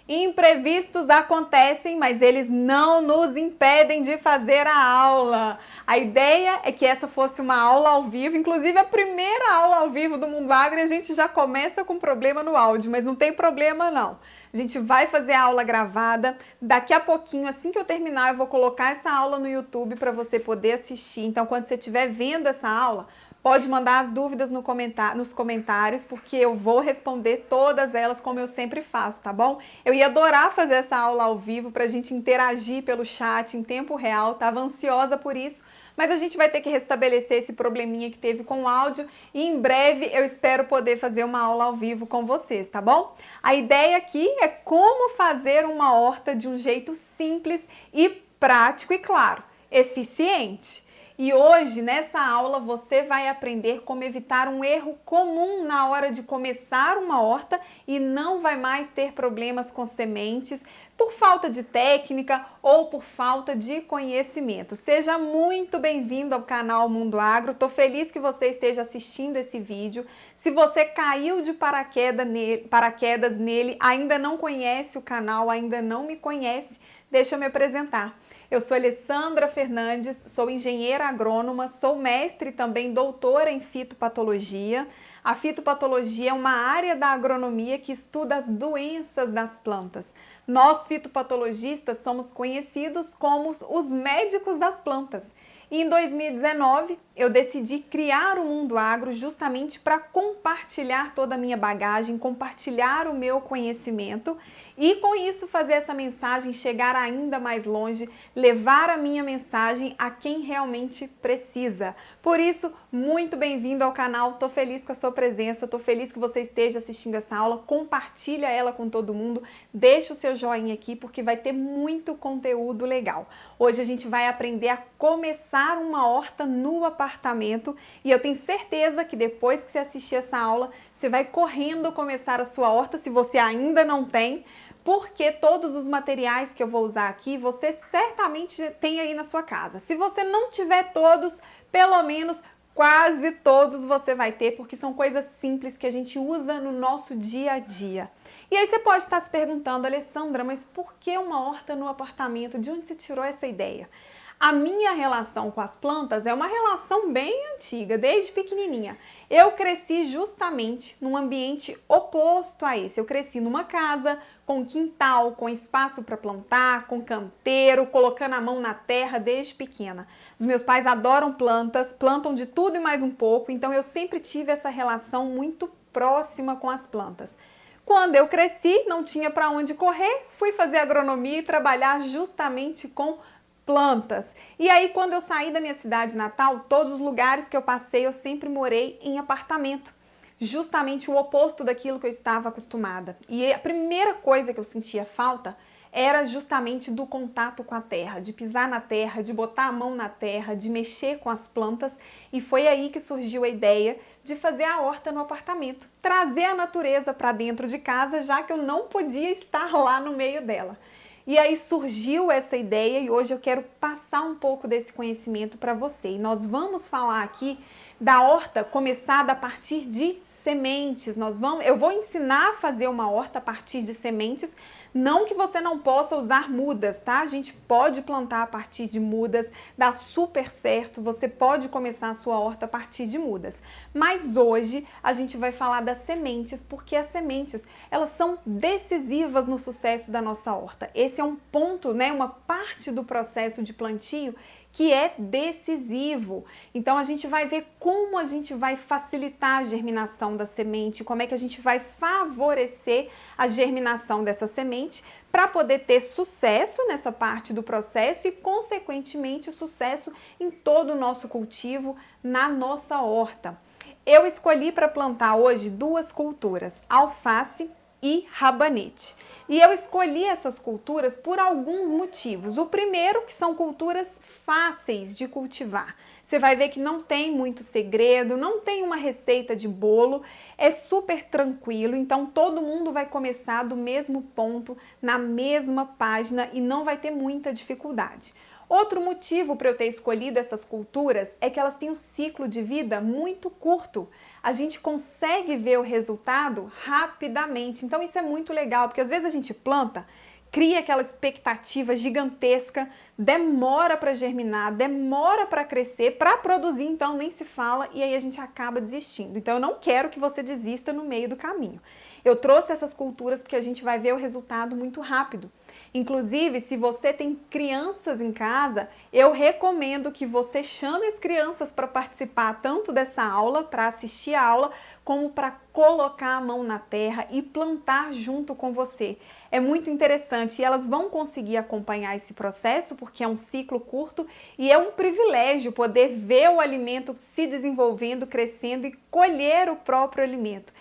Imprevistos acontecem, mas eles não nos impedem de fazer a aula. A ideia é que essa fosse uma aula ao vivo, inclusive a primeira aula ao vivo do Mundo Agro, e a gente já começa com problema no áudio, mas não tem problema não. A gente vai fazer a aula gravada, daqui a pouquinho, assim que eu terminar, eu vou colocar essa aula no YouTube para você poder assistir. Então, quando você estiver vendo essa aula, pode mandar as dúvidas nos comentários, porque eu vou responder todas elas como eu sempre faço, tá bom? Eu ia adorar fazer essa aula ao vivo para a gente interagir pelo chat em tempo real, tava ansiosa por isso, mas a gente vai ter que restabelecer esse probleminha que teve com o áudio e em breve eu espero poder fazer uma aula ao vivo com vocês, tá bom? A ideia aqui é como fazer uma horta de um jeito simples e prático e, claro, eficiente. E hoje, nessa aula, você vai aprender como evitar um erro comum na hora de começar uma horta e não vai mais ter problemas com sementes por falta de técnica ou por falta de conhecimento. Seja muito bem-vindo ao canal Mundo Agro. Estou feliz que você esteja assistindo esse vídeo. Se você caiu de paraquedas nele, ainda não conhece o canal, ainda não me conhece, deixa eu me apresentar. Eu sou Alessandra Fernandes, sou engenheira agrônoma, sou mestre e também doutora em fitopatologia. A fitopatologia é uma área da agronomia que estuda as doenças das plantas. Nós, fitopatologistas, somos conhecidos como os médicos das plantas. E em 2019, eu decidi criar o Mundo Agro justamente para compartilhar toda a minha bagagem, compartilhar o meu conhecimento e com isso fazer essa mensagem chegar ainda mais longe, levar a minha mensagem a quem realmente precisa. Por isso, muito bem-vindo ao canal, estou feliz com a sua presença, estou feliz que você esteja assistindo essa aula, compartilha ela com todo mundo, deixa o seu joinha aqui porque vai ter muito conteúdo legal. Hoje a gente vai aprender a começar uma horta no apartamento e eu tenho certeza que depois que você assistir essa aula, você vai correndo começar a sua horta se você ainda não tem, porque todos os materiais que eu vou usar aqui, você certamente tem aí na sua casa. Se você não tiver todos, pelo menos quase todos você vai ter, porque são coisas simples que a gente usa no nosso dia a dia. E aí você pode estar se perguntando, Alessandra, mas por que uma horta no apartamento? De onde você tirou essa ideia? A minha relação com as plantas é uma relação bem antiga, desde pequenininha. Eu cresci justamente num ambiente oposto a esse. Eu cresci numa casa com quintal, com espaço para plantar, com canteiro, colocando a mão na terra desde pequena. Os meus pais adoram plantas, plantam de tudo e mais um pouco, então eu sempre tive essa relação muito próxima com as plantas. Quando eu cresci, não tinha para onde correr, fui fazer agronomia e trabalhar justamente com plantas. E aí, quando eu saí da minha cidade natal, todos os lugares que eu passei, eu sempre morei em apartamento. Justamente o oposto daquilo que eu estava acostumada. E a primeira coisa que eu sentia falta era justamente do contato com a terra, de pisar na terra, de botar a mão na terra, de mexer com as plantas. E foi aí que surgiu a ideia de fazer a horta no apartamento. Trazer a natureza para dentro de casa, já que eu não podia estar lá no meio dela. E aí surgiu essa ideia e hoje eu quero passar um pouco desse conhecimento para você. E nós vamos falar aqui da horta começada a partir de sementes. Eu vou ensinar a fazer uma horta a partir de sementes, não que você não possa usar mudas, tá? A gente pode plantar a partir de mudas, dá super certo, você pode começar a sua horta a partir de mudas. Mas hoje a gente vai falar das sementes, porque as sementes, elas são decisivas no sucesso da nossa horta. Esse é um ponto, né, uma parte do processo de plantio que é decisivo. Então a gente vai ver como a gente vai facilitar a germinação da semente, como é que a gente vai favorecer a germinação dessa semente para poder ter sucesso nessa parte do processo e, consequentemente, sucesso em todo o nosso cultivo na nossa horta. Eu escolhi para plantar hoje duas culturas, alface e rabanete. E eu escolhi essas culturas por alguns motivos. O primeiro, que são culturas fáceis de cultivar. Você vai ver que não tem muito segredo, não tem uma receita de bolo, é super tranquilo, então todo mundo vai começar do mesmo ponto, na mesma página e não vai ter muita dificuldade. Outro motivo para eu ter escolhido essas culturas é que elas têm um ciclo de vida muito curto. a gente consegue ver o resultado rapidamente. Então isso é muito legal, porque às vezes a gente planta, cria aquela expectativa gigantesca, demora para germinar, demora para crescer, para produzir então nem se fala, e aí a gente acaba desistindo. Então eu não quero que você desista no meio do caminho. Eu trouxe essas culturas porque a gente vai ver o resultado muito rápido. Inclusive, se você tem crianças em casa, eu recomendo que você chame as crianças para participar tanto dessa aula, para assistir a aula, como para colocar a mão na terra e plantar junto com você. É muito interessante e elas vão conseguir acompanhar esse processo porque é um ciclo curto e é um privilégio poder ver o alimento se desenvolvendo, crescendo e colher o próprio alimento.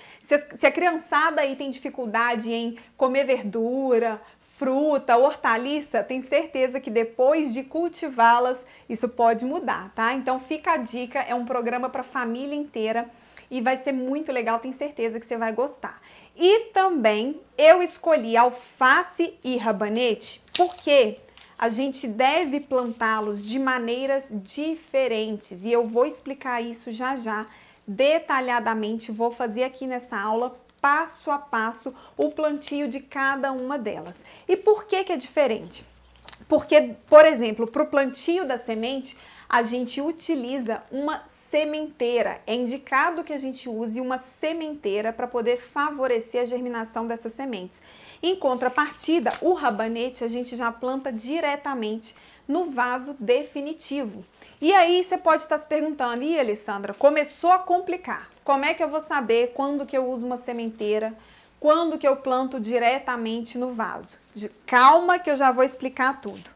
Se a criançada aí tem dificuldade em comer verdura, fruta, hortaliça, tem certeza que depois de cultivá-las, isso pode mudar, tá? Então fica a dica, é um programa para a família inteira e vai ser muito legal, tenho certeza que você vai gostar. E também eu escolhi alface e rabanete porque a gente deve plantá-los de maneiras diferentes e eu vou explicar isso já já detalhadamente, vou fazer aqui nessa aula passo a passo o plantio de cada uma delas. E por que que é diferente? Porque, por exemplo, para o plantio da semente, a gente utiliza uma sementeira. É indicado que a gente use uma sementeira para poder favorecer a germinação dessas sementes. Em contrapartida, o rabanete a gente já planta diretamente no vaso definitivo. E aí você pode estar se perguntando, e Alessandra, começou a complicar. Como é que eu vou saber quando que eu uso uma sementeira, quando que eu planto diretamente no vaso? Calma que eu já vou explicar tudo.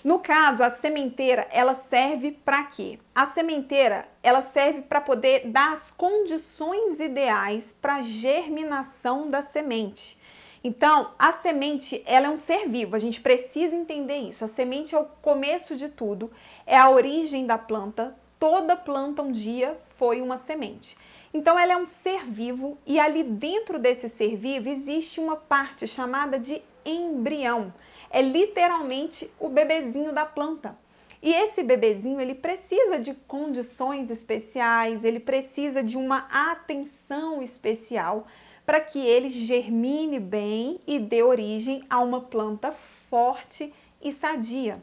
No caso, a sementeira, ela serve para quê? A sementeira, ela serve para poder dar as condições ideais para a germinação da semente. Então, a semente, ela é um ser vivo, a gente precisa entender isso. A semente é o começo de tudo, é a origem da planta. Toda planta um dia foi uma semente. Então, ela é um ser vivo e ali dentro desse ser vivo existe uma parte chamada de embrião. É literalmente o bebezinho da planta. E esse bebezinho, ele precisa de condições especiais, ele precisa de uma atenção especial para que ele germine bem e dê origem a uma planta forte e sadia.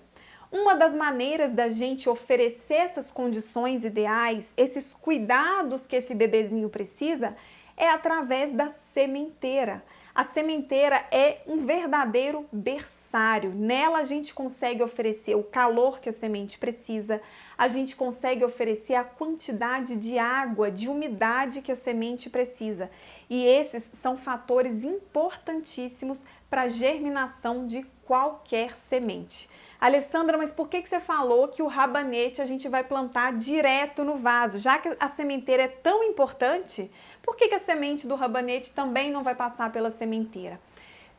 Uma das maneiras da gente oferecer essas condições ideais, esses cuidados que esse bebezinho precisa, é através da sementeira. A sementeira é um verdadeiro berçário. Nela a gente consegue oferecer o calor que a semente precisa, a gente consegue oferecer a quantidade de água, de umidade que a semente precisa. E esses são fatores importantíssimos para a germinação de qualquer semente. Alessandra, mas por que você falou que o rabanete a gente vai plantar direto no vaso? Já que a sementeira é tão importante, por que a semente do rabanete também não vai passar pela sementeira?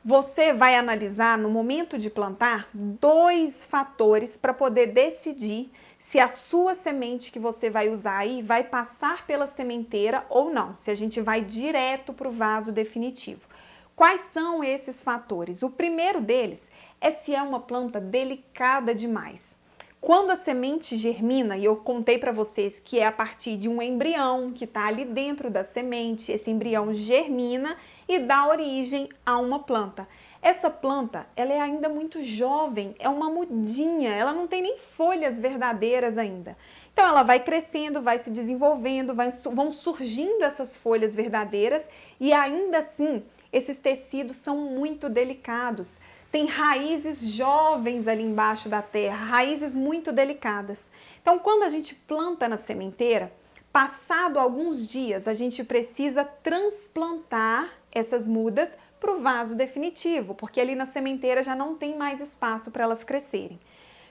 Você vai analisar no momento de plantar 2 fatores para poder decidir se a sua semente que você vai usar aí vai passar pela sementeira ou não, se a gente vai direto para o vaso definitivo. Quais são esses fatores? O primeiro deles é se é uma planta delicada demais. Quando a semente germina, e eu contei para vocês que é a partir de um embrião que está ali dentro da semente, esse embrião germina e dá origem a uma planta. Essa planta, ela é ainda muito jovem, é uma mudinha, ela não tem nem folhas verdadeiras ainda. Então ela vai crescendo, vai se desenvolvendo, vão surgindo essas folhas verdadeiras e ainda assim esses tecidos são muito delicados. Tem raízes jovens ali embaixo da terra, raízes muito delicadas. Então, quando a gente planta na sementeira, passado alguns dias, a gente precisa transplantar essas mudas para o vaso definitivo, porque ali na sementeira já não tem mais espaço para elas crescerem.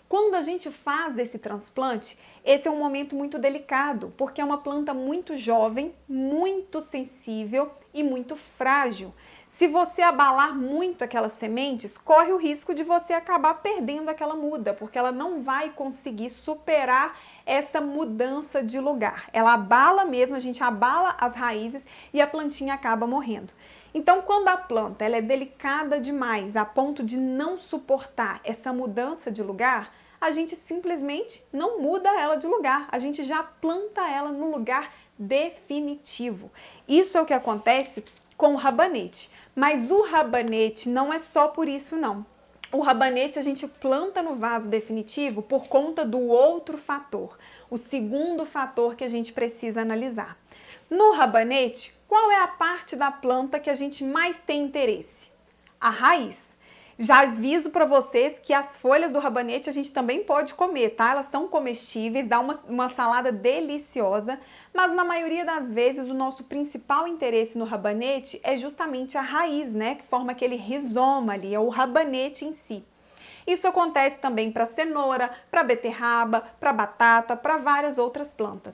Quando a gente faz esse transplante, esse é um momento muito delicado, porque é uma planta muito jovem, muito sensível e muito frágil. Se você abalar muito aquelas sementes, corre o risco de você acabar perdendo aquela muda, porque ela não vai conseguir superar essa mudança de lugar. Ela abala mesmo, a gente abala as raízes e a plantinha acaba morrendo. Então, quando a planta ela é delicada demais, a ponto de não suportar essa mudança de lugar, a gente simplesmente não muda ela de lugar, a gente já planta ela no lugar definitivo. Isso é o que acontece com o rabanete. Mas o rabanete não é só por isso, não. O rabanete a gente planta no vaso definitivo por conta do outro fator, o segundo fator que a gente precisa analisar. No rabanete, qual é a parte da planta que a gente mais tem interesse? A raiz. Já aviso para vocês que as folhas do rabanete a gente também pode comer, tá? Elas são comestíveis, dá uma salada deliciosa, mas na maioria das vezes o nosso principal interesse no rabanete é justamente a raiz, né? Que forma aquele rizoma ali, é o rabanete em si. Isso acontece também para cenoura, para beterraba, para batata, para várias outras plantas.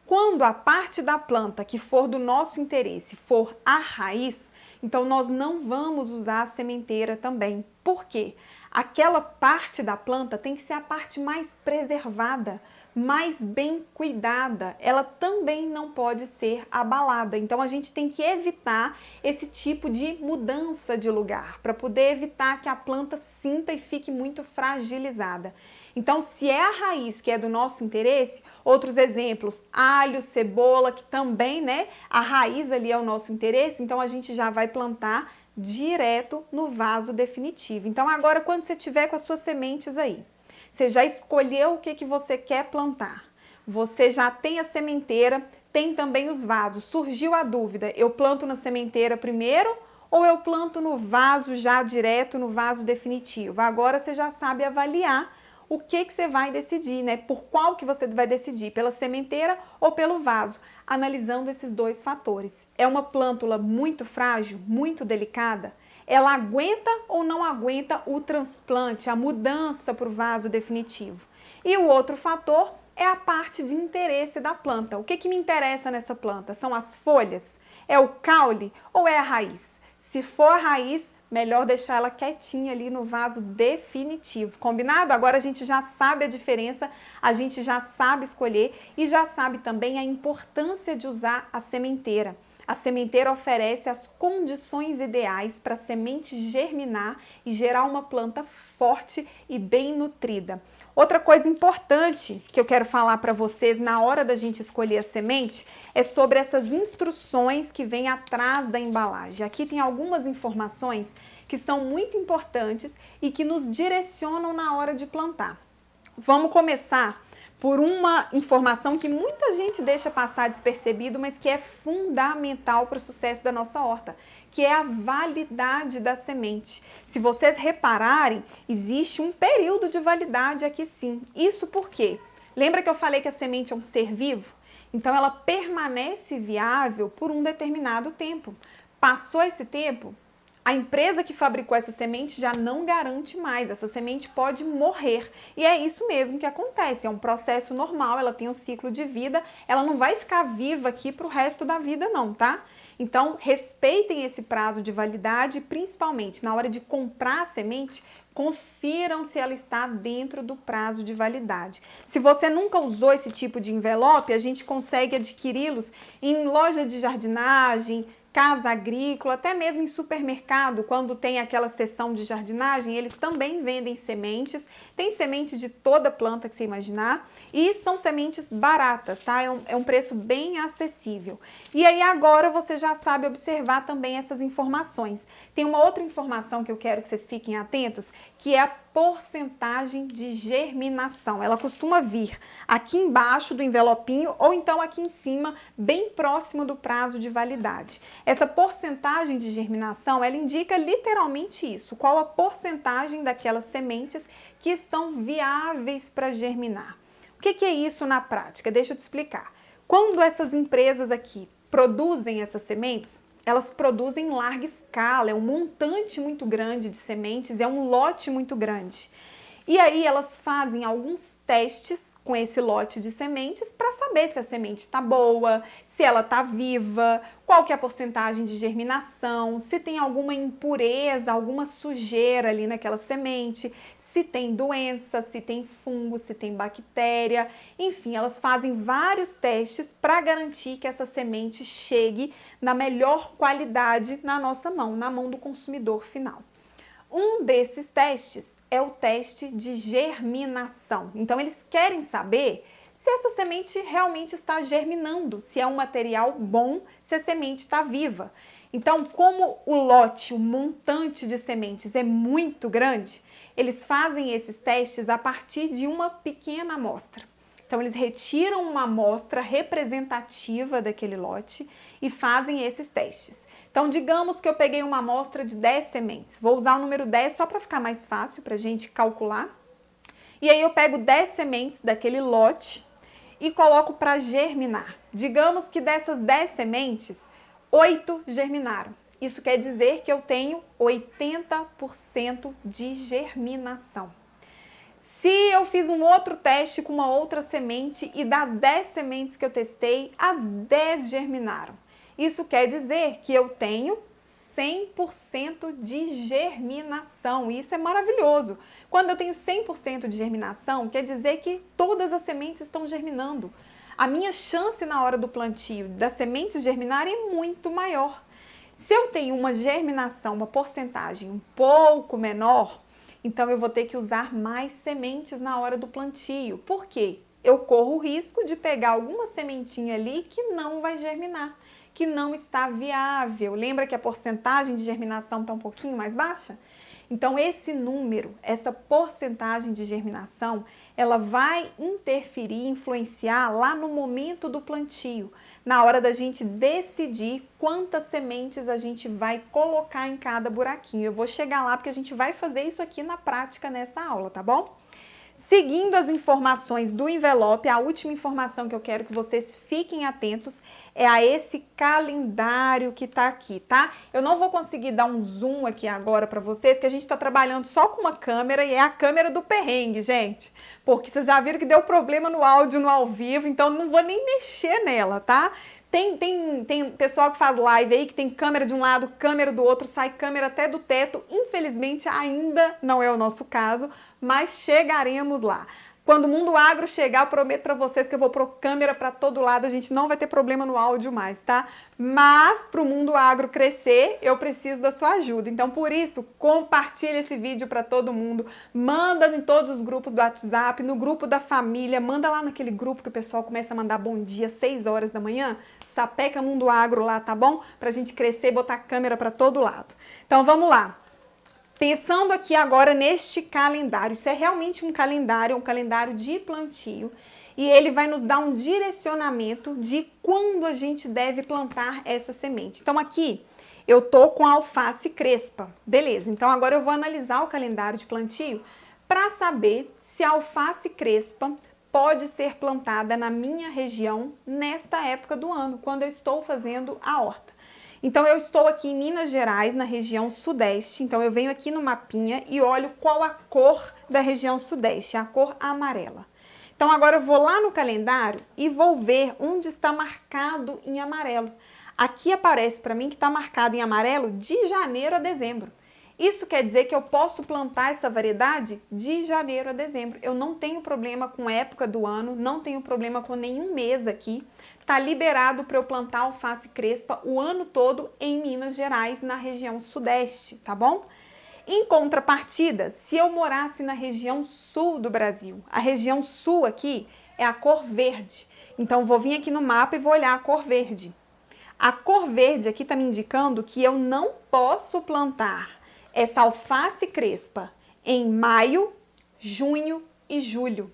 Quando a parte da planta que for do nosso interesse for a raiz, então nós não vamos usar a sementeira também. Por quê? Aquela parte da planta tem que ser a parte mais preservada, mais bem cuidada. Ela também não pode ser abalada. Então a gente tem que evitar esse tipo de mudança de lugar para poder evitar que a planta sinta e fique muito fragilizada. Então, se é a raiz que é do nosso interesse, outros exemplos, alho, cebola, que também, né, a raiz ali é o nosso interesse, então a gente já vai plantar direto no vaso definitivo. Então, agora, quando você tiver com as suas sementes aí, você já escolheu o que você quer plantar, você já tem a sementeira, tem também os vasos. Surgiu a dúvida, eu planto na sementeira primeiro ou eu planto no vaso já direto, no vaso definitivo? Agora você já sabe avaliar o que você vai decidir, né? Por qual que você vai decidir, pela sementeira ou pelo vaso, analisando esses dois fatores. É uma plântula muito frágil, muito delicada? Ela aguenta ou não aguenta o transplante, a mudança para o vaso definitivo? E o outro fator é a parte de interesse da planta. O que me interessa nessa planta? São as folhas? É o caule ou é a raiz? Se for a raiz, melhor deixar ela quietinha ali no vaso definitivo. Combinado? Agora a gente já sabe a diferença, a gente já sabe escolher e já sabe também a importância de usar a sementeira. A sementeira oferece as condições ideais para a semente germinar e gerar uma planta forte e bem nutrida. Outra coisa importante que eu quero falar para vocês na hora da gente escolher a semente é sobre essas instruções que vêm atrás da embalagem. Aqui tem algumas informações que são muito importantes e que nos direcionam na hora de plantar. Vamos começar por uma informação que muita gente deixa passar despercebido, mas que é fundamental para o sucesso da nossa horta, que é a validade da semente. Se vocês repararem, existe um período de validade aqui sim. Isso por quê? Lembra que eu falei que a semente é um ser vivo? Então ela permanece viável por um determinado tempo. Passou esse tempo, a empresa que fabricou essa semente já não garante mais, essa semente pode morrer. E é isso mesmo que acontece, é um processo normal, ela tem um ciclo de vida, ela não vai ficar viva aqui para o resto da vida não, tá? Então, respeitem esse prazo de validade, principalmente na hora de comprar a semente, confiram se ela está dentro do prazo de validade. Se você nunca usou esse tipo de envelope, a gente consegue adquiri-los em loja de jardinagem, casa agrícola, até mesmo em supermercado, quando tem aquela seção de jardinagem, eles também vendem sementes. Tem semente de toda planta que você imaginar e são sementes baratas, tá? É um preço bem acessível. E aí agora você já sabe observar também essas informações. Tem uma outra informação que eu quero que vocês fiquem atentos, que é a porcentagem de germinação. Ela costuma vir aqui embaixo do envelopinho ou então aqui em cima, bem próximo do prazo de validade. Essa porcentagem de germinação, ela indica literalmente isso, qual a porcentagem daquelas sementes que estão viáveis para germinar. O que é isso na prática? Deixa eu te explicar. Quando essas empresas aqui produzem essas sementes, elas produzem em larga escala, é um montante muito grande de sementes, é um lote muito grande. E aí elas fazem alguns testes com esse lote de sementes para saber se a semente está boa, se ela está viva, qual que é a porcentagem de germinação, se tem alguma impureza, alguma sujeira ali naquela semente, se tem doença, se tem fungo, se tem bactéria, enfim, elas fazem vários testes para garantir que essa semente chegue na melhor qualidade na nossa mão, na mão do consumidor final. Um desses testes é o teste de germinação. Então, eles querem saber se essa semente realmente está germinando, se é um material bom, se a semente está viva. Então, como o lote, o montante de sementes é muito grande, eles fazem esses testes a partir de uma pequena amostra. Então, eles retiram uma amostra representativa daquele lote e fazem esses testes. Então, digamos que eu peguei uma amostra de 10 sementes. Vou usar o número 10 só para ficar mais fácil para a gente calcular. E aí eu pego 10 sementes daquele lote e coloco para germinar. Digamos que dessas 10 sementes, 8 germinaram. Isso quer dizer que eu tenho 80% de germinação. Se eu fiz um outro teste com uma outra semente e das 10 sementes que eu testei, as 10 germinaram. Isso quer dizer que eu tenho 100% de germinação. Isso é maravilhoso. Quando eu tenho 100% de germinação, quer dizer que todas as sementes estão germinando. A minha chance na hora do plantio das sementes germinarem é muito maior. Se eu tenho uma germinação, uma porcentagem um pouco menor, então eu vou ter que usar mais sementes na hora do plantio. Por quê? Eu corro o risco de pegar alguma sementinha ali que não vai germinar, que não está viável. Lembra que a porcentagem de germinação está um pouquinho mais baixa? Então esse número, essa porcentagem de germinação, ela vai interferir, influenciar lá no momento do plantio, na hora da gente decidir quantas sementes a gente vai colocar em cada buraquinho. Eu vou chegar lá porque a gente vai fazer isso aqui na prática nessa aula, tá bom? Seguindo as informações do envelope, a última informação que eu quero que vocês fiquem atentos é a esse calendário que tá aqui, tá? Eu não vou conseguir dar um zoom aqui agora para vocês, que a gente tá trabalhando só com uma câmera e é a câmera do perrengue, gente. Porque vocês já viram que deu problema no áudio no ao vivo, então não vou nem mexer nela, tá? Tem pessoal que faz live aí que tem câmera de um lado, câmera do outro, sai câmera até do teto. Infelizmente ainda não é o nosso caso, mas chegaremos lá. Quando o Mundo Agro chegar, eu prometo para vocês que eu vou pôr câmera para todo lado, a gente não vai ter problema no áudio mais, tá? Mas para o Mundo Agro crescer, eu preciso da sua ajuda. Então, por isso, compartilha esse vídeo para todo mundo, manda em todos os grupos do WhatsApp, no grupo da família, manda lá naquele grupo que o pessoal começa a mandar bom dia, 6 horas da manhã, Sapeca Mundo Agro lá, tá bom? Pra gente crescer e botar a câmera para todo lado. Então, vamos lá. Pensando aqui agora neste calendário, isso é realmente um calendário de plantio e ele vai nos dar um direcionamento de quando a gente deve plantar essa semente. Então aqui eu tô com a alface crespa, beleza, então agora eu vou analisar o calendário de plantio para saber se a alface crespa pode ser plantada na minha região nesta época do ano, quando eu estou fazendo a horta. Então, eu estou aqui em Minas Gerais, na região sudeste. Então, eu venho aqui no mapinha e olho qual a cor da região sudeste, a cor amarela. Então, agora eu vou lá no calendário e vou ver onde está marcado em amarelo. Aqui aparece para mim que está marcado em amarelo de janeiro a dezembro. Isso quer dizer que eu posso plantar essa variedade de janeiro a dezembro. Eu não tenho problema com época do ano, não tenho problema com nenhum mês aqui. Tá liberado para eu plantar alface crespa o ano todo em Minas Gerais, na região sudeste, tá bom? Em contrapartida, se eu morasse na região sul do Brasil, a região sul aqui é a cor verde. Então, vou vir aqui no mapa e vou olhar a cor verde. A cor verde aqui está me indicando que eu não posso plantar essa alface crespa em maio, junho e julho.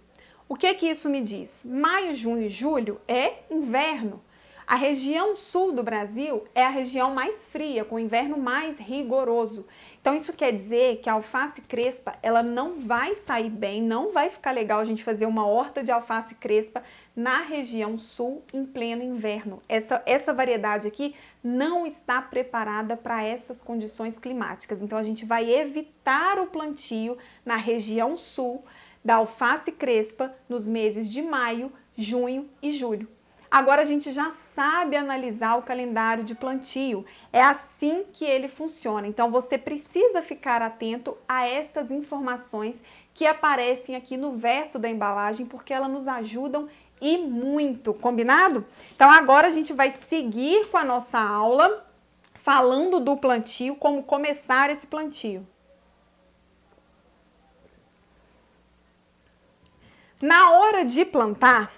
O que isso me diz? Maio, junho e julho é inverno. A região sul do Brasil é a região mais fria, com o inverno mais rigoroso. Então isso quer dizer que a alface crespa, ela não vai sair bem, não vai ficar legal a gente fazer uma horta de alface crespa na região sul em pleno inverno. Essa variedade aqui não está preparada para essas condições climáticas. Então a gente vai evitar o plantio na região sul da alface crespa nos meses de maio, junho e julho. Agora a gente já sabe analisar o calendário de plantio, é assim que ele funciona. Então você precisa ficar atento a estas informações que aparecem aqui no verso da embalagem, porque elas nos ajudam e muito, combinado? Então agora a gente vai seguir com a nossa aula, falando do plantio, como começar esse plantio. Na hora de plantar,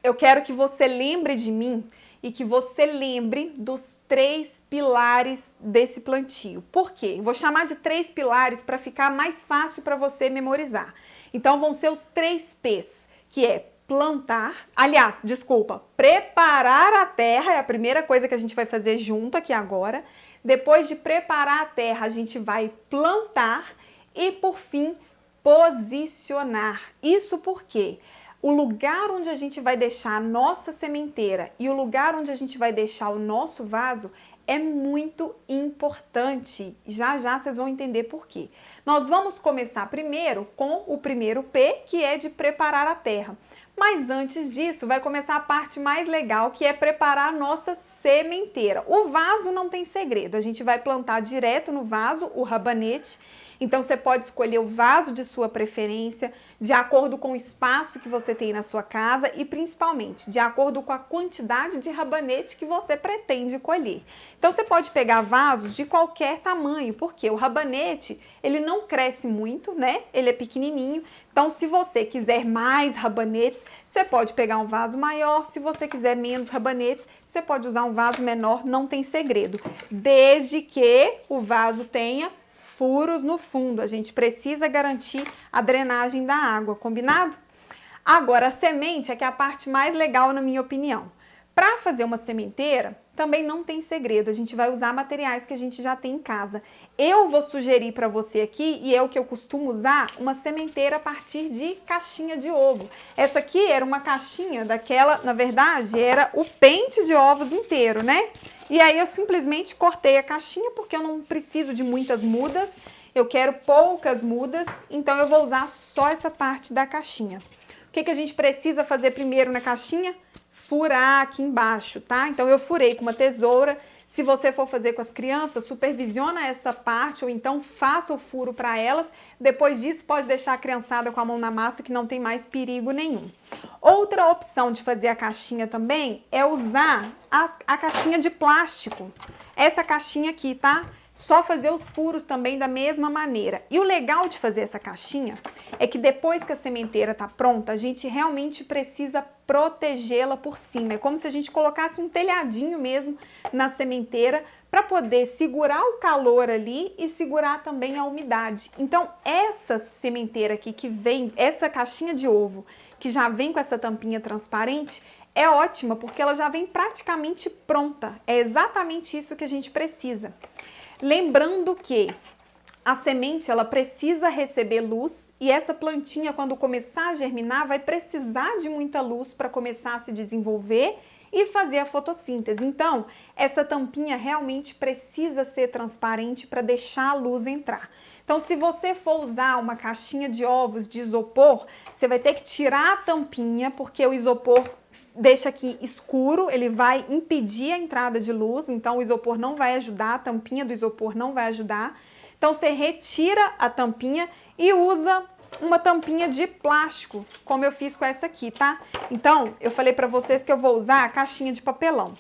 eu quero que você lembre de mim e que você lembre dos 3 pilares desse plantio. Por quê? Eu vou chamar de 3 pilares para ficar mais fácil para você memorizar. Então vão ser os 3 P's, que é plantar, aliás, desculpa, preparar a terra é a primeira coisa que a gente vai fazer junto aqui agora. Depois de preparar a terra, a gente vai plantar e, por fim, posicionar. Isso porque o lugar onde a gente vai deixar a nossa sementeira e o lugar onde a gente vai deixar o nosso vaso é muito importante. Já já vocês vão entender por quê. Nós vamos começar primeiro com o primeiro P, que é de preparar a terra. Mas antes disso, vai começar a parte mais legal, que é preparar a nossa sementeira. O vaso não tem segredo, a gente vai plantar direto no vaso o rabanete. Então você pode escolher o vaso de sua preferência, de acordo com o espaço que você tem na sua casa e principalmente de acordo com a quantidade de rabanete que você pretende colher. Então você pode pegar vasos de qualquer tamanho, porque o rabanete, ele não cresce muito, né? Ele é pequenininho. Então se você quiser mais rabanetes, você pode pegar um vaso maior. Se você quiser menos rabanetes, você pode usar um vaso menor, não tem segredo. Desde que o vaso tenha furos no fundo, a gente precisa garantir a drenagem da água, combinado? Agora, a semente é que é a parte mais legal, na minha opinião. Para fazer uma sementeira, também não tem segredo, a gente vai usar materiais que a gente já tem em casa. Eu vou sugerir para você aqui, e é o que eu costumo usar, uma sementeira a partir de caixinha de ovo. Essa aqui era uma caixinha daquela, na verdade, era o pente de ovos inteiro, né? E aí eu simplesmente cortei a caixinha porque eu não preciso de muitas mudas, eu quero poucas mudas, então eu vou usar só essa parte da caixinha. O que a gente precisa fazer primeiro na caixinha? Furar aqui embaixo, tá? Então eu furei com uma tesoura. Se você for fazer com as crianças, supervisiona essa parte ou então faça o furo para elas. Depois disso, pode deixar a criançada com a mão na massa que não tem mais perigo nenhum. Outra opção de fazer a caixinha também é usar a caixinha de plástico. Essa caixinha aqui, tá? Só fazer os furos também da mesma maneira. E o legal de fazer essa caixinha é que depois que a sementeira tá pronta, a gente realmente precisa protegê-la por cima. É como se a gente colocasse um telhadinho mesmo na sementeira para poder segurar o calor ali e segurar também a umidade. Então, essa sementeira aqui que vem, essa caixinha de ovo que já vem com essa tampinha transparente, é ótima porque ela já vem praticamente pronta. É exatamente isso que a gente precisa. Lembrando que a semente ela precisa receber luz e essa plantinha, quando começar a germinar, vai precisar de muita luz para começar a se desenvolver e fazer a fotossíntese. Então, essa tampinha realmente precisa ser transparente para deixar a luz entrar. Então, se você for usar uma caixinha de ovos de isopor, você vai ter que tirar a tampinha, porque o isopor deixa aqui escuro, ele vai impedir a entrada de luz, então o isopor não vai ajudar, a tampinha do isopor não vai ajudar. Então você retira a tampinha e usa uma tampinha de plástico, como eu fiz com essa aqui, tá? Então, eu falei para vocês que eu vou usar a caixinha de papelão.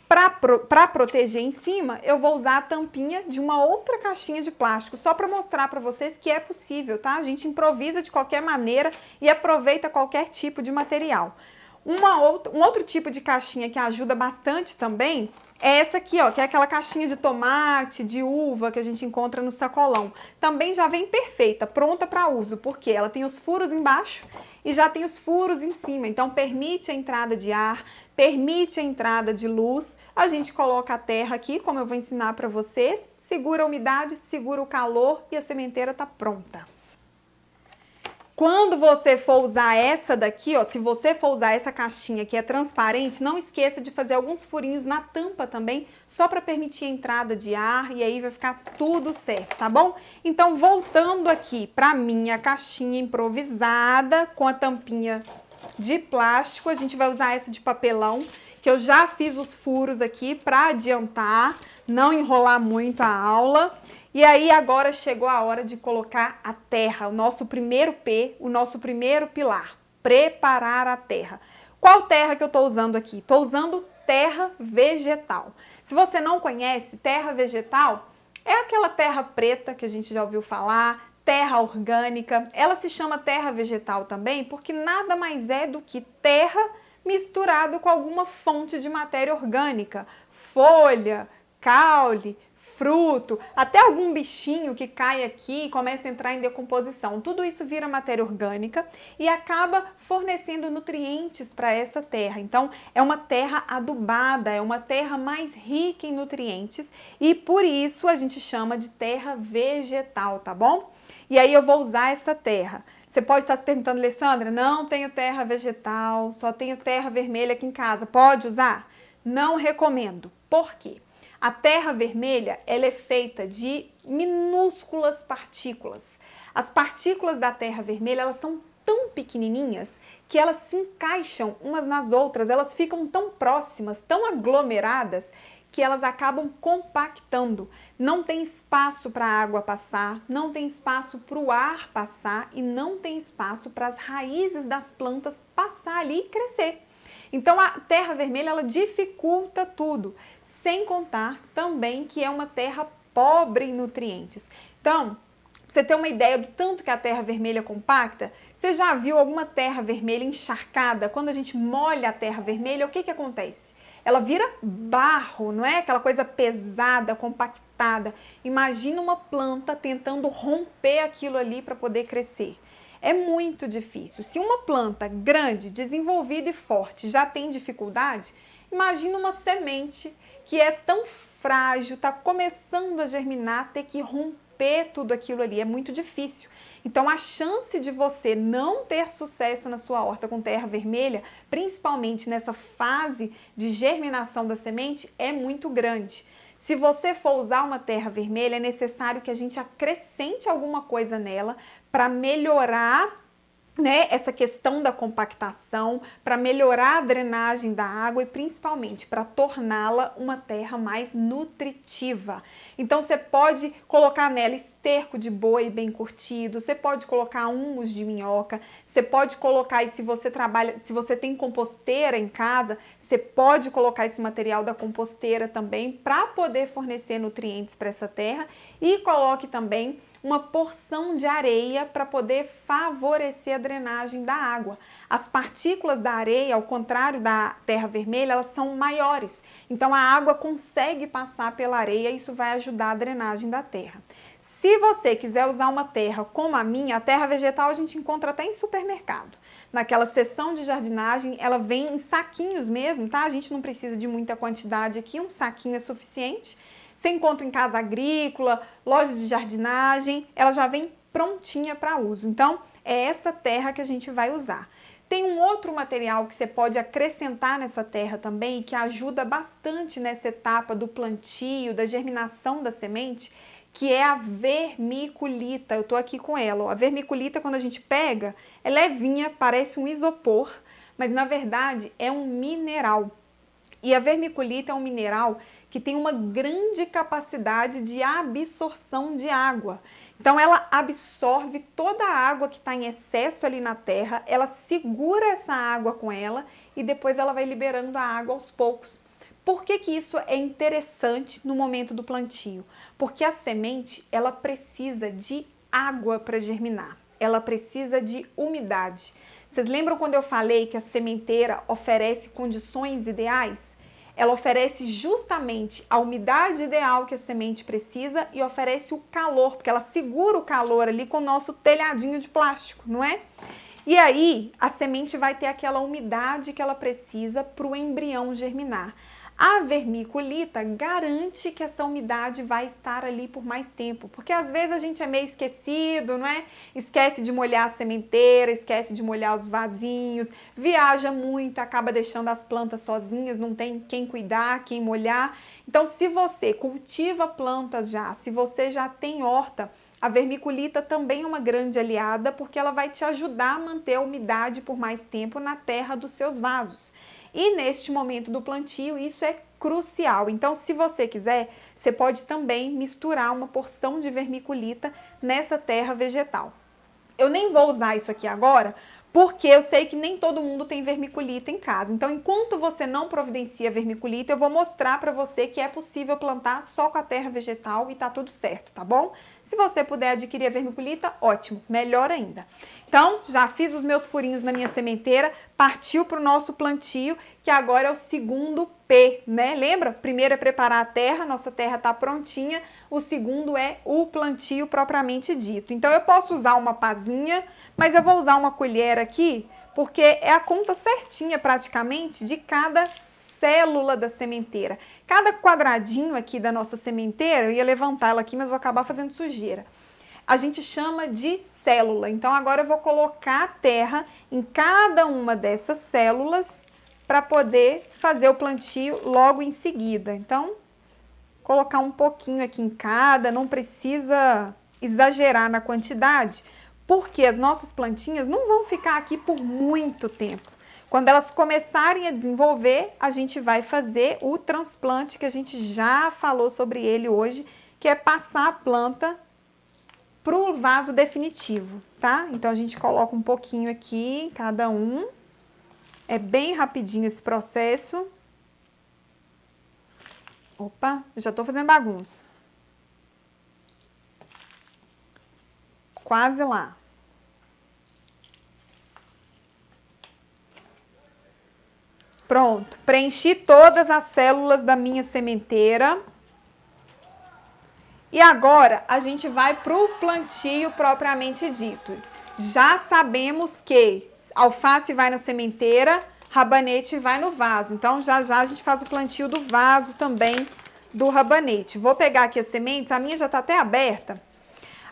Para proteger em cima, eu vou usar a tampinha de uma outra caixinha de plástico, só para mostrar para vocês que é possível, tá? A gente improvisa de qualquer maneira e aproveita qualquer tipo de material. Um outro tipo de caixinha que ajuda bastante também é essa aqui, ó, que é aquela caixinha de tomate, de uva que a gente encontra no sacolão. Também já vem perfeita, pronta para uso, porque ela tem os furos embaixo e já tem os furos em cima. Então permite a entrada de ar, permite a entrada de luz. A gente coloca a terra aqui, como eu vou ensinar para vocês, segura a umidade, segura o calor e a sementeira tá pronta. Quando você for usar essa daqui, ó, se você for usar essa caixinha que é transparente, não esqueça de fazer alguns furinhos na tampa também, só para permitir a entrada de ar e aí vai ficar tudo certo, tá bom? Então, voltando aqui para minha caixinha improvisada com a tampinha de plástico, a gente vai usar essa de papelão, que eu já fiz os furos aqui para adiantar, não enrolar muito a aula. E aí agora chegou a hora de colocar a terra, o nosso primeiro P, o nosso primeiro pilar, preparar a terra. Qual terra que eu estou usando aqui? Estou usando terra vegetal. Se você não conhece, terra vegetal é aquela terra preta que a gente já ouviu falar, terra orgânica. Ela se chama terra vegetal também porque nada mais é do que terra misturado com alguma fonte de matéria orgânica, folha, caule, fruto, até algum bichinho que cai aqui e começa a entrar em decomposição. Tudo isso vira matéria orgânica e acaba fornecendo nutrientes para essa terra. Então, é uma terra adubada, é uma terra mais rica em nutrientes e por isso a gente chama de terra vegetal, tá bom? E aí eu vou usar essa terra. Você pode estar se perguntando, Alessandra, não tenho terra vegetal, só tenho terra vermelha aqui em casa. Pode usar? Não recomendo. Por quê? A terra vermelha, ela é feita de minúsculas partículas. As partículas da terra vermelha, elas são tão pequenininhas que elas se encaixam umas nas outras, elas ficam tão próximas, tão aglomeradas, que elas acabam compactando. Não tem espaço para a água passar, não tem espaço para o ar passar e não tem espaço para as raízes das plantas passar ali e crescer. Então a terra vermelha, ela dificulta tudo. Sem contar também que é uma terra pobre em nutrientes. Então, pra você ter uma ideia do tanto que a terra vermelha é compacta, você já viu alguma terra vermelha encharcada? Quando a gente molha a terra vermelha, o que acontece? Ela vira barro, não é? Aquela coisa pesada, compactada. Imagina uma planta tentando romper aquilo ali para poder crescer. É muito difícil. Se uma planta grande, desenvolvida e forte já tem dificuldade, imagina uma semente que é tão frágil, está começando a germinar, ter que romper tudo aquilo ali, é muito difícil. Então a chance de você não ter sucesso na sua horta com terra vermelha, principalmente nessa fase de germinação da semente, é muito grande. Se você for usar uma terra vermelha, é necessário que a gente acrescente alguma coisa nela para melhorar, né, essa questão da compactação, para melhorar a drenagem da água e principalmente para torná-la uma terra mais nutritiva. Então você pode colocar nela esterco de boi bem curtido, você pode colocar humus de minhoca, você pode colocar, e se você tem composteira em casa, você pode colocar esse material da composteira também para poder fornecer nutrientes para essa terra e coloque também uma porção de areia para poder favorecer a drenagem da água. As partículas da areia, ao contrário da terra vermelha, elas são maiores. Então a água consegue passar pela areia e isso vai ajudar a drenagem da terra. Se você quiser usar uma terra como a minha, a terra vegetal a gente encontra até em supermercado. Naquela seção de jardinagem, ela vem em saquinhos mesmo, tá? A gente não precisa de muita quantidade aqui, um saquinho é suficiente. Você encontra em casa agrícola, loja de jardinagem, ela já vem prontinha para uso. Então, é essa terra que a gente vai usar. Tem um outro material que você pode acrescentar nessa terra também e que ajuda bastante nessa etapa do plantio, da germinação da semente, que é a vermiculita. Eu tô aqui com ela, ó. A vermiculita, quando a gente pega, é levinha, parece um isopor, mas na verdade é um mineral. E a vermiculita é um mineral que tem uma grande capacidade de absorção de água. Então ela absorve toda a água que está em excesso ali na terra, ela segura essa água com ela e depois ela vai liberando a água aos poucos. Por que isso é interessante no momento do plantio? Porque a semente, ela precisa de água para germinar, ela precisa de umidade. Vocês lembram quando eu falei que a sementeira oferece condições ideais? Ela oferece justamente a umidade ideal que a semente precisa e oferece o calor, porque ela segura o calor ali com o nosso telhadinho de plástico, não é? E aí a semente vai ter aquela umidade que ela precisa para o embrião germinar. A vermiculita garante que essa umidade vai estar ali por mais tempo, porque às vezes a gente é meio esquecido, não é? Esquece de molhar a sementeira, esquece de molhar os vasinhos, viaja muito, acaba deixando as plantas sozinhas, não tem quem cuidar, quem molhar. Então, se você cultiva plantas já, se você já tem horta, a vermiculita também é uma grande aliada, porque ela vai te ajudar a manter a umidade por mais tempo na terra dos seus vasos. E neste momento do plantio, isso é crucial. Então, se você quiser, você pode também misturar uma porção de vermiculita nessa terra vegetal. Eu nem vou usar isso aqui agora, porque eu sei que nem todo mundo tem vermiculita em casa. Então, enquanto você não providencia vermiculita, eu vou mostrar para você que é possível plantar só com a terra vegetal e tá tudo certo, tá bom? Se você puder adquirir a vermiculita, ótimo, melhor ainda. Então, já fiz os meus furinhos na minha sementeira, partiu para o nosso plantio, que agora é o segundo P, né? Lembra? Primeiro é preparar a terra, nossa terra está prontinha. O segundo é o plantio propriamente dito. Então, eu posso usar uma pazinha, mas eu vou usar uma colher aqui, porque é a conta certinha praticamente de cada célula da sementeira. Cada quadradinho aqui da nossa sementeira, eu ia levantar ela aqui, mas vou acabar fazendo sujeira. A gente chama de célula. Então, agora eu vou colocar a terra em cada uma dessas células para poder fazer o plantio logo em seguida. Então, colocar um pouquinho aqui em cada, não precisa exagerar na quantidade, porque as nossas plantinhas não vão ficar aqui por muito tempo. Quando elas começarem a desenvolver, a gente vai fazer o transplante, que a gente já falou sobre ele hoje, que é passar a planta para o vaso definitivo, tá? Então, a gente coloca um pouquinho aqui em cada um. É bem rapidinho esse processo. Opa, eu já tô fazendo bagunça. Quase lá. Pronto, preenchi todas as células da minha sementeira. E agora a gente vai para o plantio propriamente dito. Já sabemos que alface vai na sementeira, rabanete vai no vaso. Então, já já a gente faz o plantio do vaso também do rabanete. Vou pegar aqui as sementes, a minha já está até aberta.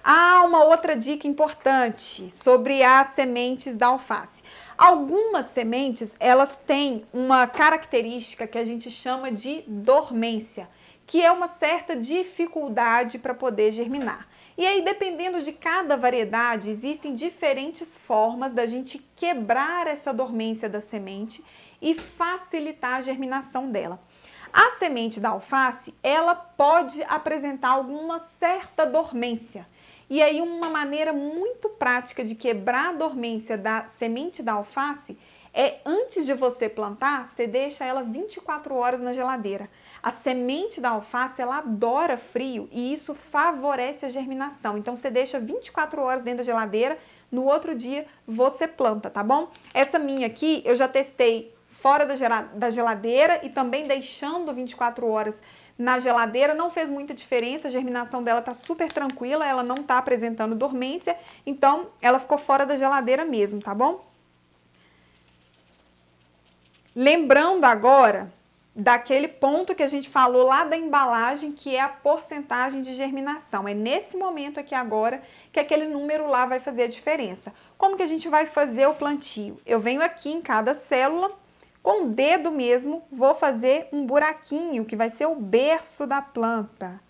Ah, uma outra dica importante sobre as sementes da alface. Algumas sementes, elas têm uma característica que a gente chama de dormência, que é uma certa dificuldade para poder germinar. E aí, dependendo de cada variedade, existem diferentes formas da gente quebrar essa dormência da semente e facilitar a germinação dela. A semente da alface, ela pode apresentar alguma certa dormência. E aí, uma maneira muito prática de quebrar a dormência da semente da alface é, antes de você plantar, você deixa ela 24 horas na geladeira. A semente da alface, ela adora frio e isso favorece a germinação. Então, você deixa 24 horas dentro da geladeira, no outro dia você planta, tá bom? Essa minha aqui, eu já testei fora da geladeira e também deixando 24 horas na geladeira, não fez muita diferença, a germinação dela tá super tranquila, ela não tá apresentando dormência, então ela ficou fora da geladeira mesmo, tá bom? Lembrando agora daquele ponto que a gente falou lá da embalagem, que é a porcentagem de germinação. É nesse momento aqui agora que aquele número lá vai fazer a diferença. Como que a gente vai fazer o plantio? Eu venho aqui em cada célula, com o dedo mesmo, vou fazer um buraquinho, que vai ser o berço da planta.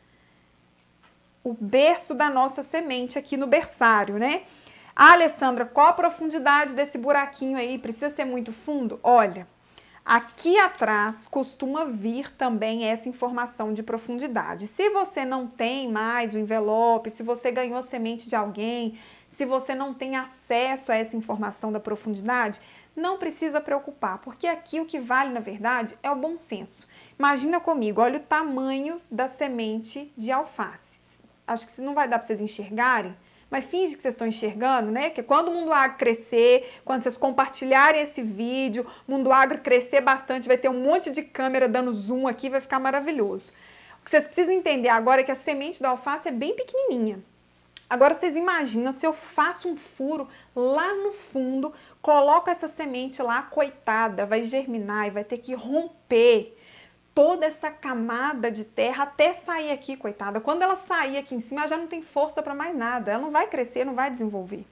O berço da nossa semente aqui no berçário, né? Ah, Alessandra, qual a profundidade desse buraquinho aí? Precisa ser muito fundo? Olha, aqui atrás costuma vir também essa informação de profundidade. Se você não tem mais o envelope, se você ganhou semente de alguém, se você não tem acesso a essa informação da profundidade, não precisa preocupar, porque aqui o que vale, na verdade, é o bom senso. Imagina comigo, olha o tamanho da semente de alface. Acho que não vai dar para vocês enxergarem, mas finge que vocês estão enxergando, né? Que quando o Mundo Agro crescer, quando vocês compartilharem esse vídeo, o Mundo Agro crescer bastante, vai ter um monte de câmera dando zoom aqui, vai ficar maravilhoso. O que vocês precisam entender agora é que a semente da alface é bem pequenininha. Agora vocês imaginam se eu faço um furo lá no fundo, coloco essa semente lá, coitada, vai germinar e vai ter que romper toda essa camada de terra até sair aqui, coitada. Quando ela sair aqui em cima, ela já não tem força para mais nada, ela não vai crescer, não vai desenvolver.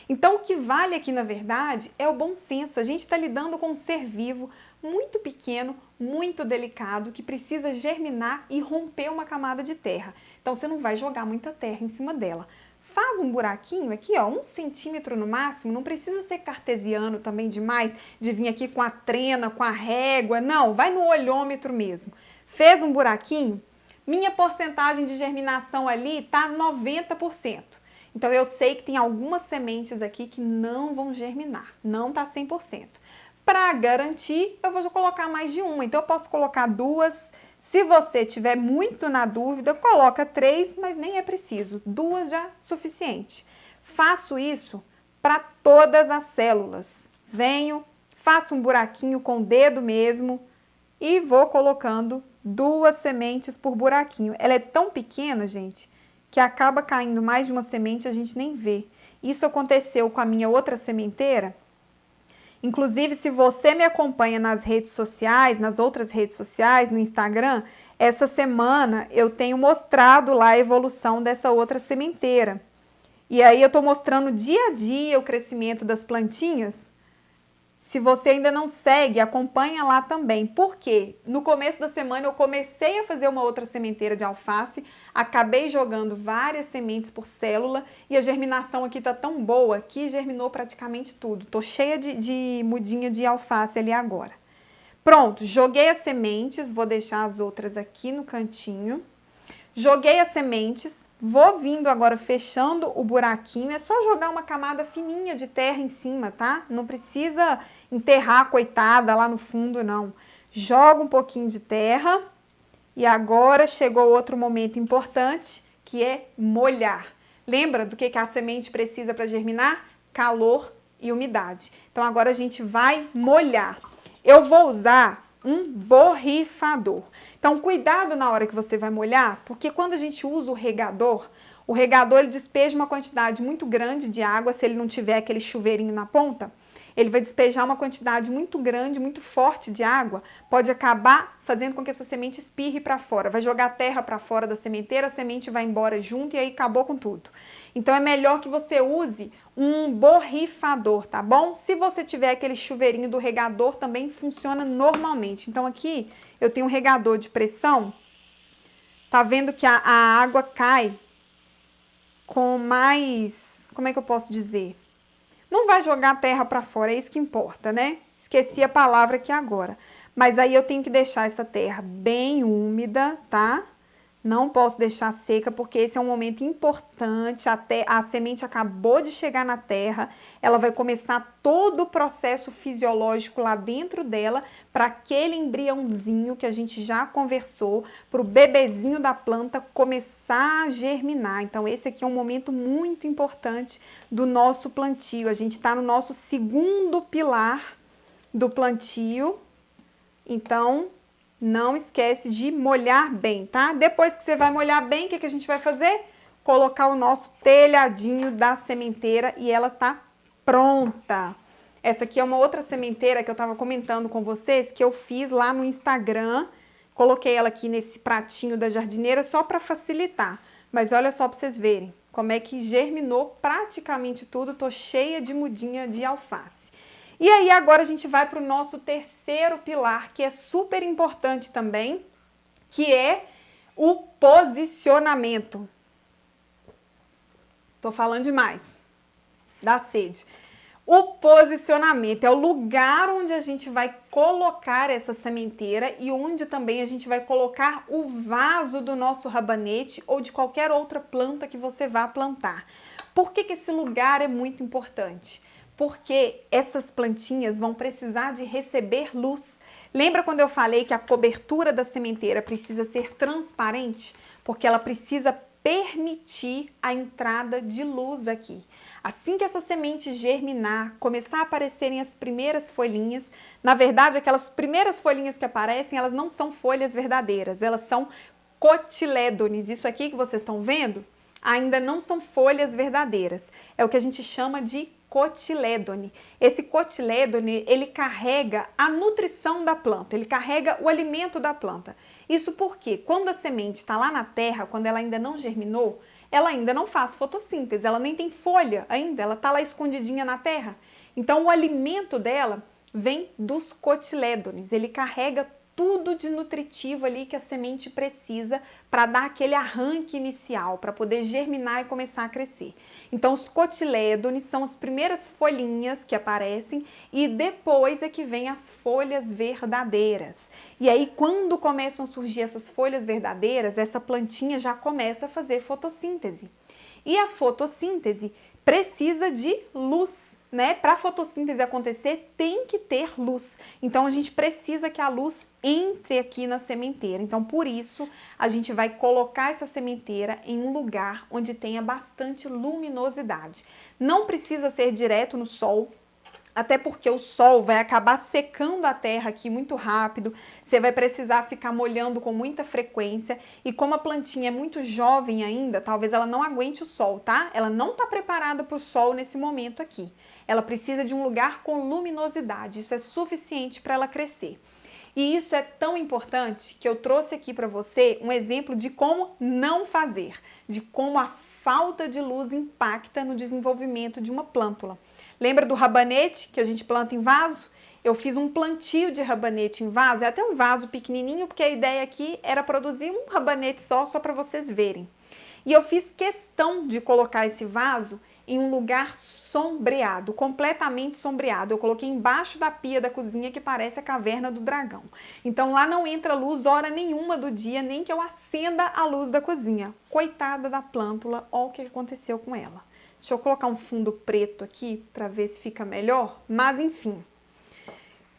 Então, o que vale aqui, na verdade, é o bom senso. A gente está lidando com um ser vivo muito pequeno, muito delicado, que precisa germinar e romper uma camada de terra. Então, você não vai jogar muita terra em cima dela. Faz um buraquinho aqui, ó, 1 centímetro no máximo, não precisa ser cartesiano também demais, de vir aqui com a trena, com a régua, não, vai no olhômetro mesmo. Fez um buraquinho, minha porcentagem de germinação ali tá 90%. Então, eu sei que tem algumas sementes aqui que não vão germinar, não tá 100%. Para garantir, eu vou colocar mais de uma, então eu posso colocar 2 Se você tiver muito na dúvida, coloca 3, mas nem é preciso. 2 já é suficiente. Faço isso para todas as células. Venho, faço um buraquinho com o dedo mesmo e vou colocando 2 sementes por buraquinho. Ela é tão pequena, gente, que acaba caindo mais de uma semente e a gente nem vê. Isso aconteceu com a minha outra sementeira. Inclusive, se você me acompanha nas redes sociais, nas outras redes sociais, no Instagram, essa semana eu tenho mostrado lá a evolução dessa outra sementeira. E aí eu tô mostrando dia a dia o crescimento das plantinhas. Se você ainda não segue, acompanha lá também. Por quê? No começo da semana eu comecei a fazer uma outra sementeira de alface, acabei jogando várias sementes por célula e a germinação aqui tá tão boa que germinou praticamente tudo. Tô cheia de mudinha de alface ali agora. Pronto, joguei as sementes, vou deixar as outras aqui no cantinho. Joguei as sementes, vou vindo agora fechando o buraquinho, é só jogar uma camada fininha de terra em cima, tá? Não precisa enterrar a coitada lá no fundo, não. Joga um pouquinho de terra e agora chegou outro momento importante, que é molhar. Lembra do que a semente precisa para germinar? Calor e umidade. Então agora a gente vai molhar. Eu vou usar um borrifador. Então, cuidado na hora que você vai molhar, porque quando a gente usa o regador ele despeja uma quantidade muito grande de água, se ele não tiver aquele chuveirinho na ponta, ele vai despejar uma quantidade muito grande, muito forte de água, pode acabar fazendo com que essa semente espirre para fora, vai jogar terra para fora da sementeira, a semente vai embora junto e aí acabou com tudo. Então é melhor que você use um borrifador, tá bom? Se você tiver aquele chuveirinho do regador, também funciona normalmente. Então aqui eu tenho um regador de pressão, tá vendo que a água cai com mais, como é que eu posso dizer? Não vai jogar a terra para fora, é isso que importa, né? Esqueci a palavra aqui agora. Mas aí eu tenho que deixar essa terra bem úmida, tá? Não posso deixar seca, porque esse é um momento importante. A semente acabou de chegar na terra, ela vai começar todo o processo fisiológico lá dentro dela, para aquele embriãozinho que a gente já conversou, para o bebezinho da planta começar a germinar. Então, esse aqui é um momento muito importante do nosso plantio. A gente está no nosso segundo pilar do plantio. Então, não esquece de molhar bem, tá? Depois que você vai molhar bem, o que a gente vai fazer? Colocar o nosso telhadinho da sementeira e ela tá pronta. Essa aqui é uma outra sementeira que eu tava comentando com vocês, que eu fiz lá no Instagram. Coloquei ela aqui nesse pratinho da jardineira só para facilitar. Mas olha só para vocês verem como é que germinou praticamente tudo. Tô cheia de mudinha de alface. E aí agora a gente vai para o nosso terceiro pilar, que é super importante também, que é o posicionamento. Tô falando demais. Dá sede. O posicionamento é o lugar onde a gente vai colocar essa sementeira e onde também a gente vai colocar o vaso do nosso rabanete ou de qualquer outra planta que você vá plantar. Por que esse lugar é muito importante? Porque essas plantinhas vão precisar de receber luz. Lembra quando eu falei que a cobertura da sementeira precisa ser transparente? Porque ela precisa permitir a entrada de luz aqui. Assim que essa semente germinar, começar a aparecerem as primeiras folhinhas, na verdade aquelas primeiras folhinhas que aparecem, elas não são folhas verdadeiras, elas são cotilédones. Isso aqui que vocês estão vendo ainda não são folhas verdadeiras, é o que a gente chama de cotilédone. Esse cotilédone, ele carrega a nutrição da planta, ele carrega o alimento da planta. Isso porque quando a semente está lá na terra, quando ela ainda não germinou, ela ainda não faz fotossíntese, ela nem tem folha ainda, ela está lá escondidinha na terra. Então o alimento dela vem dos cotilédones, ele carrega tudo de nutritivo ali que a semente precisa para dar aquele arranque inicial, para poder germinar e começar a crescer. Então, os cotilédones são as primeiras folhinhas que aparecem e depois é que vem as folhas verdadeiras. E aí, quando começam a surgir essas folhas verdadeiras, essa plantinha já começa a fazer fotossíntese. E a fotossíntese precisa de luz. né? Para a fotossíntese acontecer, tem que ter luz. Então, a gente precisa que a luz entre aqui na sementeira. Então, por isso, a gente vai colocar essa sementeira em um lugar onde tenha bastante luminosidade. Não precisa ser direto no sol, até porque o sol vai acabar secando a terra aqui muito rápido, você vai precisar ficar molhando com muita frequência, e como a plantinha é muito jovem ainda, talvez ela não aguente o sol, tá? Ela não está preparada para o sol nesse momento aqui. Ela precisa de um lugar com luminosidade, isso é suficiente para ela crescer. E isso é tão importante que eu trouxe aqui para você um exemplo de como não fazer, de como a falta de luz impacta no desenvolvimento de uma plântula. Lembra do rabanete que a gente planta em vaso? Eu fiz um plantio de rabanete em vaso, é até um vaso pequenininho, porque a ideia aqui era produzir um rabanete só para vocês verem. E eu fiz questão de colocar esse vaso em um lugar sombreado, completamente sombreado. Eu coloquei embaixo da pia da cozinha, que parece a caverna do dragão. Então lá não entra luz hora nenhuma do dia, nem que eu acenda a luz da cozinha. Coitada da plântula, olha o que aconteceu com ela. Deixa eu colocar um fundo preto aqui para ver se fica melhor, mas enfim.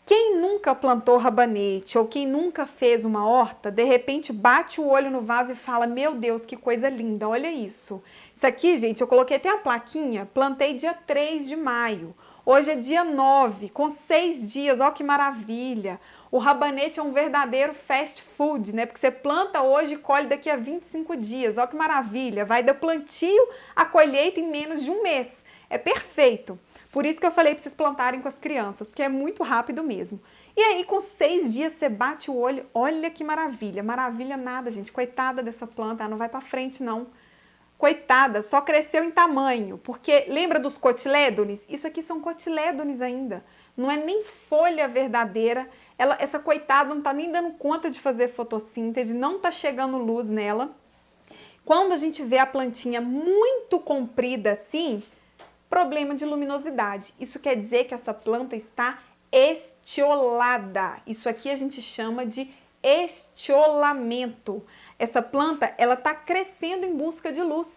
Quem nunca plantou rabanete ou quem nunca fez uma horta, de repente bate o olho no vaso e fala: meu Deus, que coisa linda, olha isso. Isso aqui, gente, eu coloquei até a plaquinha, plantei dia 3 de maio. Hoje é dia 9, com 6 dias, ó que maravilha. O rabanete é um verdadeiro fast food, né? Porque você planta hoje e colhe daqui a 25 dias, ó que maravilha. Vai do plantio à colheita em menos de um mês. É perfeito. Por isso que eu falei para vocês plantarem com as crianças, porque é muito rápido mesmo. E aí, com 6 dias, você bate o olho, olha que maravilha. Maravilha nada, gente. Coitada dessa planta, ela não vai para frente, não. Coitada, só cresceu em tamanho, porque lembra dos cotilédones? Isso aqui são cotilédones ainda, não é nem folha verdadeira. Essa coitada não tá nem dando conta de fazer fotossíntese, não tá chegando luz nela. Quando a gente vê a plantinha muito comprida assim, problema de luminosidade. Isso quer dizer que essa planta está estiolada. Isso aqui a gente chama de estiolamento. Essa planta, ela está crescendo em busca de luz.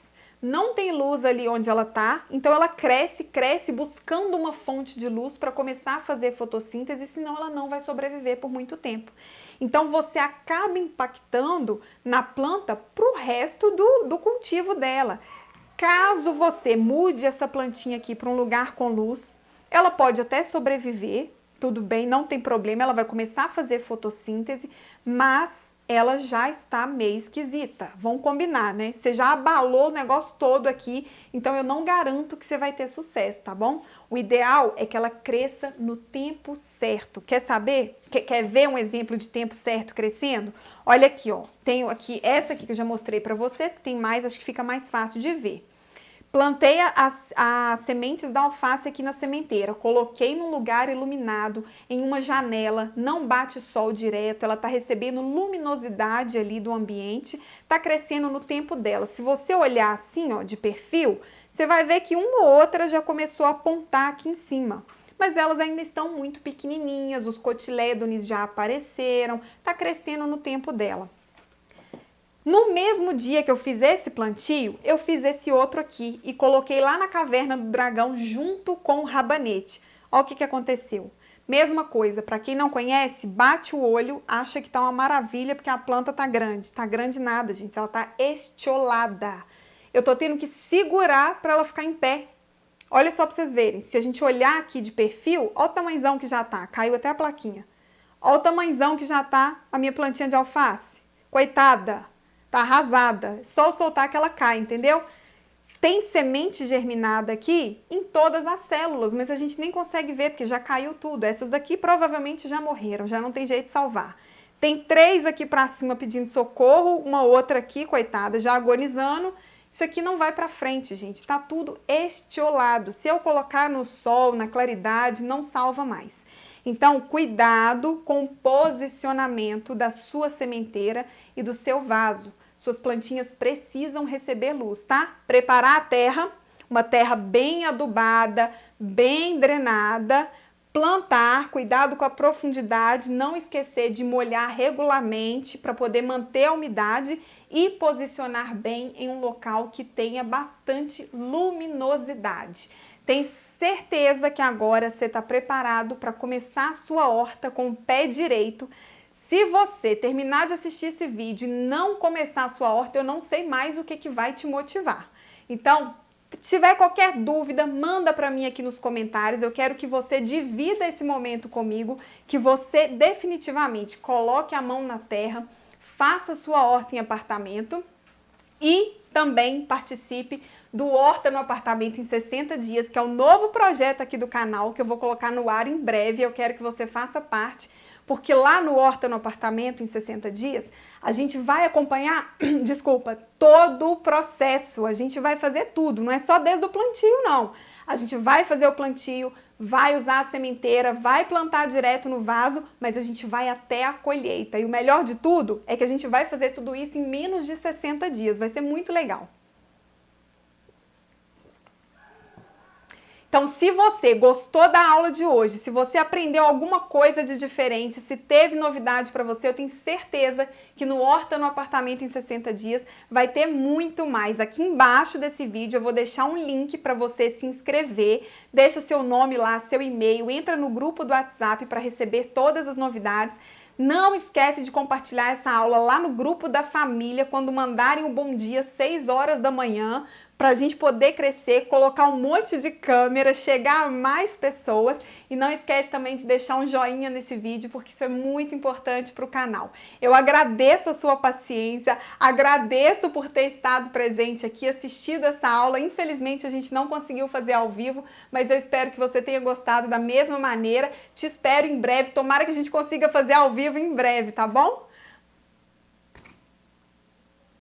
Não tem luz ali onde ela está, então ela cresce buscando uma fonte de luz para começar a fazer fotossíntese, senão ela não vai sobreviver por muito tempo. Então você acaba impactando na planta para o resto do cultivo dela. Caso você mude essa plantinha aqui para um lugar com luz, ela pode até sobreviver, tudo bem, não tem problema, ela vai começar a fazer fotossíntese, mas ela já está meio esquisita. Vamos combinar, né? Você já abalou o negócio todo aqui, então eu não garanto que você vai ter sucesso, tá bom? O ideal é que ela cresça no tempo certo. Quer saber? Quer ver um exemplo de tempo certo crescendo? Olha aqui, ó. Tenho aqui essa aqui que eu já mostrei para vocês, que tem mais, acho que fica mais fácil de ver. Plantei as sementes da alface aqui na sementeira, coloquei num lugar iluminado, em uma janela, não bate sol direto, ela está recebendo luminosidade ali do ambiente, está crescendo no tempo dela. Se você olhar assim, ó, de perfil, você vai ver que uma ou outra já começou a apontar aqui em cima. Mas elas ainda estão muito pequenininhas, os cotilédones já apareceram, está crescendo no tempo dela. No mesmo dia que eu fiz esse plantio, eu fiz esse outro aqui e coloquei lá na caverna do dragão junto com o rabanete. Olha o que aconteceu. Mesma coisa, para quem não conhece, bate o olho, acha que tá uma maravilha porque a planta tá grande. Tá grande nada, gente, ela tá estiolada. Eu tô tendo que segurar para ela ficar em pé. Olha só para vocês verem, se a gente olhar aqui de perfil, olha o tamanhozão que já tá, caiu até a plaquinha. Olha o tamanhozão que já tá a minha plantinha de alface. Coitada! Tá arrasada, só eu soltar que ela cai, entendeu? Tem semente germinada aqui em todas as células, mas a gente nem consegue ver porque já caiu tudo. Essas daqui provavelmente já morreram, já não tem jeito de salvar. Tem 3 aqui pra cima pedindo socorro, uma outra aqui, coitada, já agonizando. Isso aqui não vai pra frente, gente, tá tudo estiolado. Se eu colocar no sol, na claridade, não salva mais. Então, cuidado com o posicionamento da sua sementeira e do seu vaso. Suas plantinhas precisam receber luz, tá? Preparar a terra, uma terra bem adubada, bem drenada, Plantar, cuidado com a profundidade, não esquecer de molhar regularmente para poder manter a umidade e posicionar bem em um local que tenha bastante luminosidade. Tenho certeza que agora você está preparado para começar a sua horta com o pé direito. Se você terminar de assistir esse vídeo e não começar a sua horta, eu não sei mais o que vai te motivar. Então, se tiver qualquer dúvida, manda para mim aqui nos comentários. Eu quero que você divida esse momento comigo, que você definitivamente coloque a mão na terra, faça sua horta em apartamento e também participe do Horta no Apartamento em 60 dias, que é um novo projeto aqui do canal, que eu vou colocar no ar em breve. Eu quero que você faça parte, porque lá no Horta no Apartamento em 60 dias, a gente vai acompanhar, desculpa, todo o processo. A gente vai fazer tudo, não é só desde o plantio, não. A gente vai fazer o plantio, vai usar a sementeira, vai plantar direto no vaso, mas a gente vai até a colheita. E o melhor de tudo é que a gente vai fazer tudo isso em menos de 60 dias. Vai ser muito legal. Então, se você gostou da aula de hoje, se você aprendeu alguma coisa de diferente, se teve novidade para você, eu tenho certeza que no Horta no Apartamento em 60 dias vai ter muito mais. Aqui embaixo desse vídeo eu vou deixar um link para você se inscrever, deixa seu nome lá, seu e-mail, entra no grupo do WhatsApp para receber todas as novidades. Não esquece de compartilhar essa aula lá no grupo da família quando mandarem o bom dia 6 horas da manhã, para a gente poder crescer, colocar um monte de câmera, chegar a mais pessoas. E não esquece também de deixar um joinha nesse vídeo, porque isso é muito importante para o canal. Eu agradeço a sua paciência, agradeço por ter estado presente aqui, assistido essa aula. Infelizmente a gente não conseguiu fazer ao vivo, mas eu espero que você tenha gostado da mesma maneira. Te espero em breve, tomara que a gente consiga fazer ao vivo em breve, tá bom?